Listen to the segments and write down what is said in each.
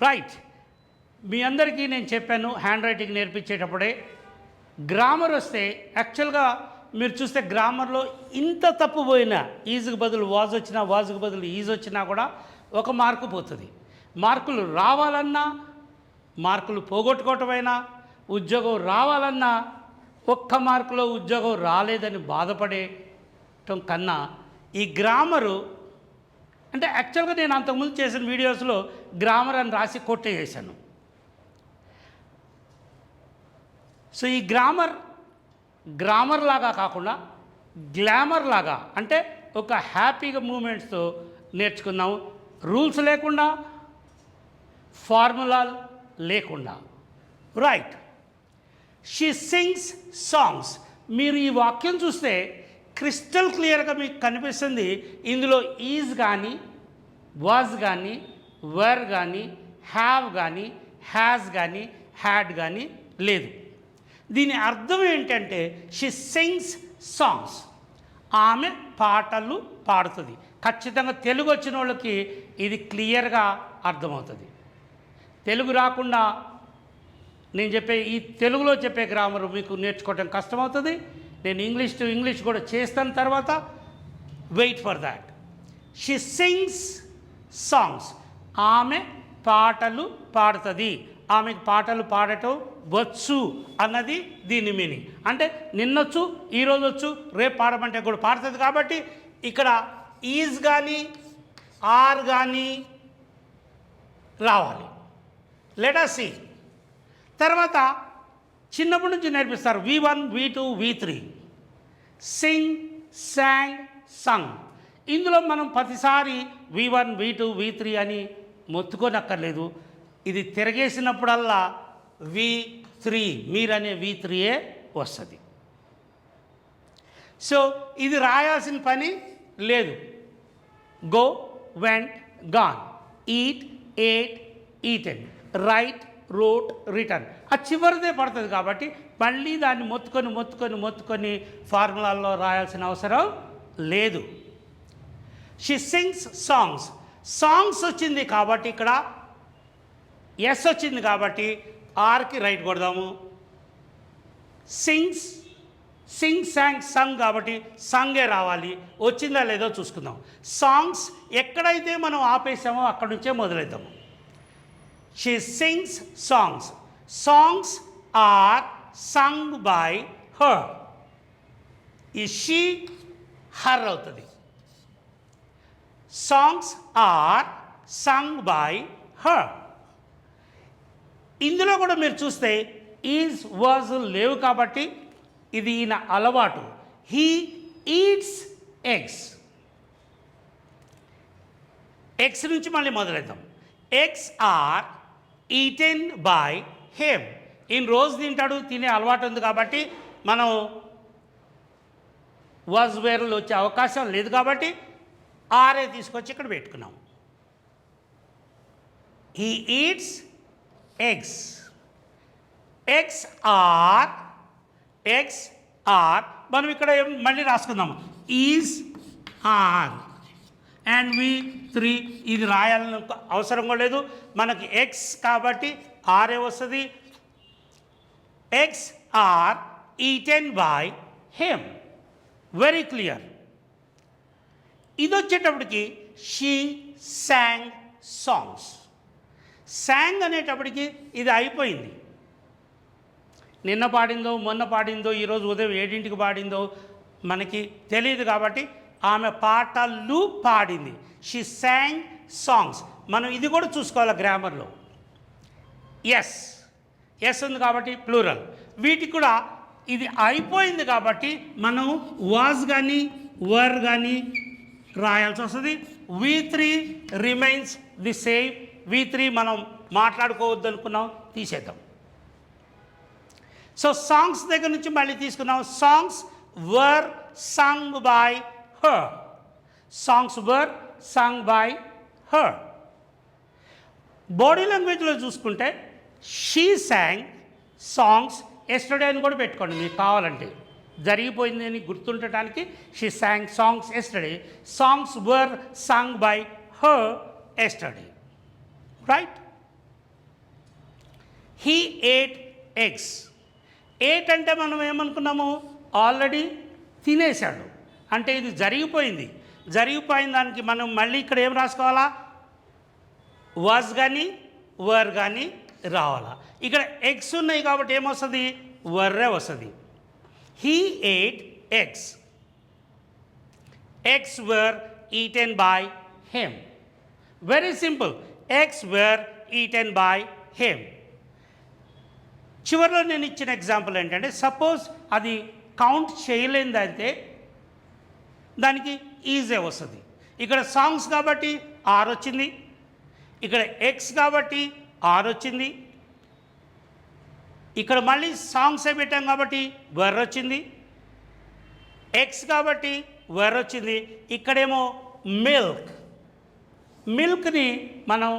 Right. మీ అందరికీ నేను చెప్పాను హ్యాండ్ రైటింగ్ నేర్పించేటప్పుడే గ్రామర్ వస్తే యాక్చువల్గా మీరు చూస్తే గ్రామర్లో ఇంత తప్పు పోయినా ఈజ్కి బదులు వాజ్ వచ్చినా వాజ్కి బదులు ఈజ్ వచ్చినా కూడా ఒక మార్కు పోతుంది. మార్కులు రావాలన్నా మార్కులు పోగొట్టుకోవటమైనా ఉద్యోగం రావాలన్నా ఒక్క మార్కులో ఉద్యోగం రాలేదని బాధపడేయటం కన్నా ఈ గ్రామరు అంటే యాక్చువల్గా నేను అంతకుముందు చేసిన వీడియోస్లో గ్రామర్ అని రాసి కొట్టేసాను. సో ఈ గ్రామర్ లాగా కాకుండా గ్లామర్ లాగా అంటే ఒక హ్యాపీగా మూమెంట్స్తో నేర్చుకుందాం. రూల్స్ లేకుండా ఫార్ములా లేకుండా. రైట్. She sings songs. మీరు ఈ వాక్యం చూస్తే క్రిస్టల్ క్లియర్గా మీకు కనిపిస్తుంది. ఇందులో ఈజ్ కానీ వాజ్ కానీ వర్ కానీ హ్యావ్ కానీ హ్యాజ్ కానీ హ్యాడ్ కానీ లేదు. దీని అర్థం ఏంటంటే షీ సింగ్స్ సాంగ్స్. ఆమె పాటలు పాడుతుంది. ఖచ్చితంగా తెలుగు వచ్చిన వాళ్ళకి ఇది క్లియర్గా అర్థమవుతుంది. తెలుగు రాకుండా నేను చెప్పే ఈ తెలుగులో చెప్పే గ్రామర్ మీకు నేర్చుకోవడం కష్టమవుతుంది. నేను ఇంగ్లీష్ టు ఇంగ్లీష్ కూడా చేస్తాను తర్వాత. Wait for that. She sings songs. ఆమె పాటలు పాడుతుంది. ఆమెకు పాటలు పాడటం వచ్చు అన్నది దీని మీనింగ్. అంటే నిన్నొచ్చు, ఈరోజు వచ్చు, రేపు పాడమంటే కూడా పాడుతుంది. కాబట్టి ఇక్కడ ఈజ్ కానీ ఆర్ కానీ రావాలి. Let us see. తర్వాత చిన్నప్పటి నుంచి నేర్పిస్తారు V1 V2 V3. Sing sang sung. ఇందులో మనం ప్రతిసారి V1 V2 V3 అని మొత్తుకోనక్కర్లేదు. ఇది తిరగేసినప్పుడల్లా V3 మీరనే V3ఏ వస్తుంది. సో ఇది రాయాల్సిన పని లేదు. Go, went, gone, eat, ate, eaten, write, wrote, written. ఆ చివరిదే పడుతుంది. కాబట్టి మళ్ళీ దాన్ని మొత్తుకొని ఫార్ములాల్లో రాయాల్సిన అవసరం లేదు. She sings songs. సాంగ్స్ వచ్చింది కాబట్టి ఇక్కడ ఎస్ వచ్చింది కాబట్టి ఆర్కి రైట్ కొడదాము. సింగ్ శాంగ్ సంగ్ కాబట్టి సంగే రావాలి. వచ్చిందా లేదో చూసుకుందాం. సాంగ్స్ ఎక్కడైతే మనం ఆపేసామో అక్కడి నుంచే మొదలెద్దాము. She sings songs. Songs are sung by her. ఈ షీ హర్ అవుతుంది. Songs are sung by her. ఇందులో కూడా మీరు చూస్తే ఈజ్ వాజ్ లేవు కాబట్టి ఇది ఈయన అలవాటు. He eats eggs. ఎగ్స్ నుంచి మళ్ళీ మొదలెద్దాం. Eggs are eaten by him. ఈయన రోజు తింటాడు, తినే అలవాటు ఉంది కాబట్టి మనం వాజ్ వేర్లు వచ్చే అవకాశం లేదు కాబట్టి ఆరే తీసుకొచ్చి ఇక్కడ పెట్టుకున్నాం. He eats eggs. Eggs are మనం ఇక్కడ మళ్ళీ రాసుకుందాము. ఈజ్ ఆర్ అండ్ V3 ఇది రాయాలని అవసరం కూడా లేదు. మనకి ఎగ్స్ కాబట్టి ఆరే వస్తుంది. Eggs are eaten by him. Very clear. ఇది వచ్చేటప్పటికి షీ శాంగ్ సాంగ్స్. శాంగ్ అనేటప్పటికి ఇది అయిపోయింది. నిన్న పాడిందో మొన్న పాడిందో ఈరోజు ఉదయం 7ంటికి పాడిందో మనకి తెలియదు కాబట్టి ఆమె పాటలు పాడింది. She sang songs. మనం ఇది కూడా చూసుకోవాలి గ్రామర్లో. ఎస్ ఉంది కాబట్టి ప్లూరల్. వీటికి కూడా ఇది అయిపోయింది కాబట్టి మనం వాజ్ కానీ వర్ కానీ రాయాల్సి వస్తుంది. V3 remains the same. V3 మనం మాట్లాడుకోవద్దు అనుకున్నాం, తీసేద్దాం. సో సాంగ్స్ దగ్గర నుంచి మళ్ళీ తీసుకున్నాం. Songs were sung by her. Songs were sung by her. Body లాంగ్వేజ్లో చూసుకుంటే షీ శాంగ్ సాంగ్స్ ఎస్టర్డే అని కూడా పెట్టుకోండి మీకు కావాలంటే. జరిగిపోయింది అని గుర్తుండటానికి she sang songs yesterday. Songs were sung by her yesterday. Right. He ate eggs. Ate అంటే మనం ఏమనుకున్నాము, ఆల్రెడీ తినేశాడు అంటే ఇది జరిగిపోయింది. జరిగిపోయిన దానికి మనం మళ్ళీ ఇక్కడ ఏం రాసుకోవాలా, వాజ్ కానీ వర్ కానీ రావాలా. ఇక్కడ ఎగ్స్ ఉన్నాయి కాబట్టి ఏమొస్తుంది, వర్రే వస్తుంది. He ate eggs. Eggs were eaten by him. Very simple, eggs were eaten by him. చివరిలో నేను ఇచ్చిన ఎగ్జాంపుల్ ఏంటంటే, సపోజ్ అది కౌంట్ చేయలేనిదైతే దానికి ఈజీ వస్తుంది. ఇక్కడ సాంగ్స్ కాబట్టి ఆర్ వచ్చింది, ఇక్కడ ఎగ్స్ కాబట్టి ఆర్ వచ్చింది, ఇక్కడ మళ్ళీ సాంగ్సే పెట్టాం కాబట్టి వర్ వచ్చింది, ఎగ్స్ కాబట్టి వర్ వచ్చింది. ఇక్కడేమో మిల్క్, మిల్క్ని మనం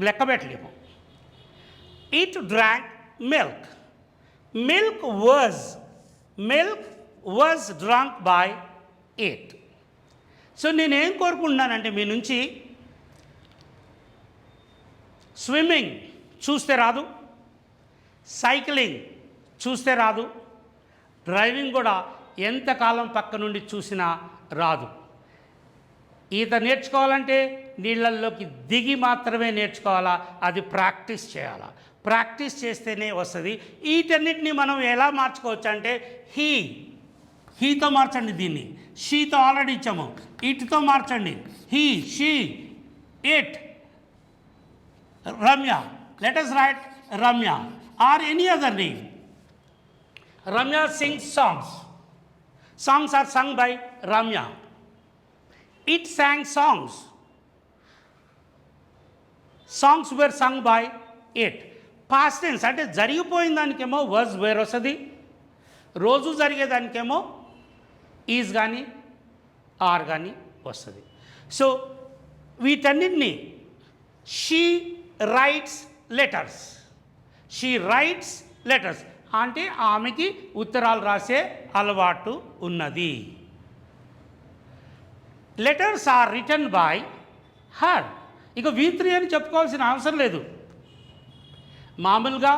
లెక్క పెట్టలేము. It drank milk. Milk was drank by it. So నేనేం కోరుకుంటున్నానంటే మీ నుంచి, స్విమ్మింగ్ చూస్తే రాదు, సైక్లింగ్ చూస్తే రాదు, డ్రైవింగ్ కూడా ఎంతకాలం పక్క నుండి చూసినా రాదు. ఈత నేర్చుకోవాలంటే నీళ్ళల్లోకి దిగి మాత్రమే నేర్చుకోవాలా, అది ప్రాక్టీస్ చేయాలా. ప్రాక్టీస్ చేస్తేనే వస్తుంది. వీటన్నిటిని మనం ఎలా మార్చుకోవచ్చు అంటే, హీతో మార్చండి, దీన్ని షీతో ఆల్రెడీ ఇచ్చాము, ఇట్తో మార్చండి, he, she, it, Ramya. Let us write Ramya or any other name. Ramya sings songs. Songs are sung by Ramya. It sang songs. Songs were sung by it. Past tense అంటే జరిగిపోయిన దానికేమో వాజ్ వేర్ వస్తుంది, రోజు జరిగేదానికేమో is కానీ ఆర్ కానీ వస్తుంది. So వీటన్నిటినీ she writes letters. She writes letters అంటే ఆమెకి ఉత్తరాలు రాసే అలవాటు ఉన్నది. Letters are written by her. ఇక V3 అని చెప్పుకోవాల్సిన అవసరం లేదు. మామూలుగా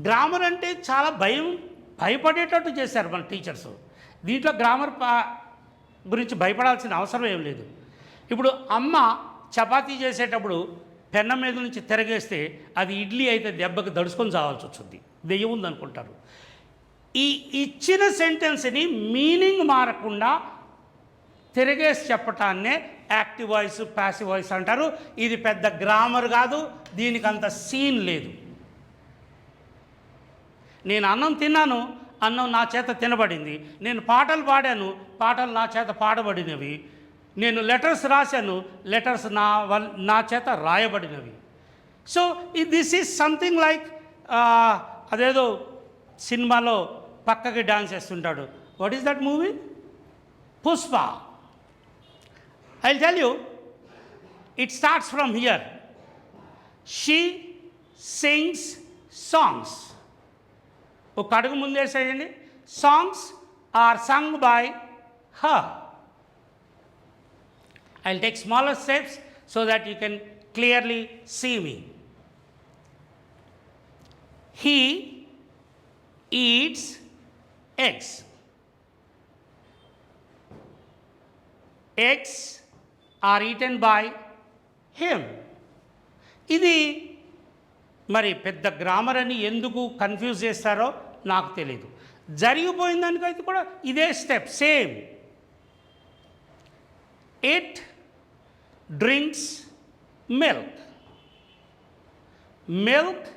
గ్రామర్ అంటే చాలా భయపడేటట్టు చేశారు మన టీచర్స్. దీంట్లో గ్రామర్ గురించి భయపడాల్సిన అవసరం ఏం లేదు. ఇప్పుడు అమ్మ చపాతీ చేసేటప్పుడు పెన్నం మీద నుంచి తిరగేస్తే అది ఇడ్లీ అయితే దెబ్బకి దడుచుకొని చావాల్సి వచ్చింది, దెయ్యం ఉందనుకుంటారు. ఈ ఇచ్చిన సెంటెన్స్ని మీనింగ్ మారకుండా తిరగేసి చెప్పటాన్నే యాక్టివ్ వాయిస్, ప్యాసివ్ వాయిస్ అంటారు. ఇది పెద్ద గ్రామర్ కాదు, దీనికి అంత సీన్ లేదు. నేను అన్నం తిన్నాను, అన్నం నా చేత తినబడింది. నేను పాటలు పాడాను, పాటలు నా చేత పాడబడినవి. నేను లెటర్స్ రాశాను, లెటర్స్ నా చేత రాయబడినవి. So this is something like అదేదో సినిమాలో పక్కకి డాన్స్ చేస్తుంటాడు. What is that movie? Pushpa. I'll tell you, it starts from here. She sings songs. ఒక అడుగు ముందేసేయండి. Songs are sung by her. I'll take smaller steps so that you can clearly see me. He eats eggs. Eggs are eaten by him. ఇది మరి పెద్ద grammar అని ఎందుకు confuse చేస్తారో నాకు తెలియదు. జరిగిపోయిన దానికైతే కూడా ఇదే step same. It drinks milk. Milk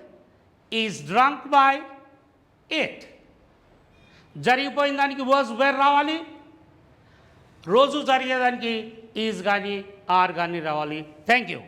is drunk by it. జరిగిపోయిన దానికి వాజ్ వేర్ రావాలి, రోజు జరిగేదానికి ఈజ్ కానీ ఆర్ కానీ రావాలి. Thank you.